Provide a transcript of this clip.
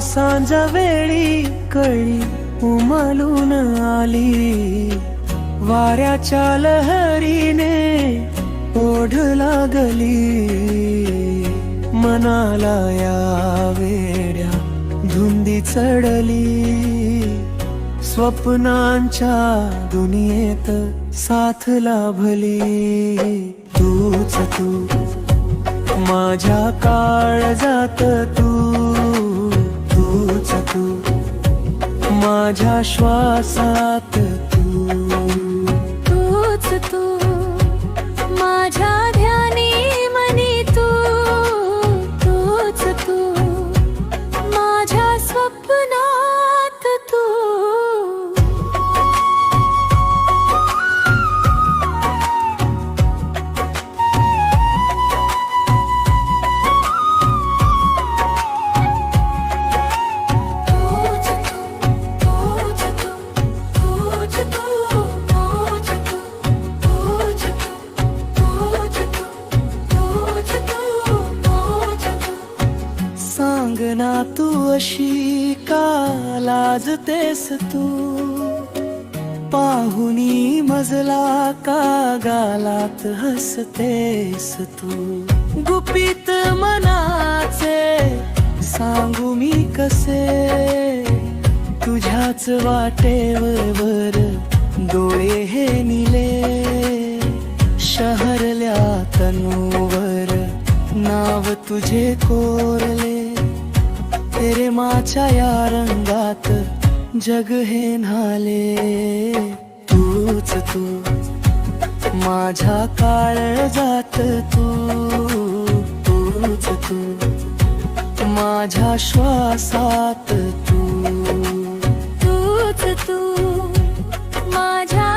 सांजा वेळी कळी उमलून आली, वाऱ्याच्या लहरीने ओढ लागली, मनाला या वेड्या धुंदी चढली, स्वप्नांच्या दुनियेत साथ लाभली. तूच तू माझ्या काळजात, तूच तू माझ्या श्वासात, तूच तू माझ्या ध्यानी मनी, तूच तू माझ्या स्वप्नात, तू. सांग ना तू अशी का लाजतेस तू, पाहुनी मजला का गालात हसतेस तू. गुपित मनाचे सांगू मी कसे, तुझ्याच वाटेवर डोळे हे निले, शहरल्या तनूवर नाव तुझे कोरले, प्रेमाच्या या रंगात जग हे न्हाले. तूच तू माझ्या काळजात, तूच तू माझ्या श्वासात, तूच तू माझ्या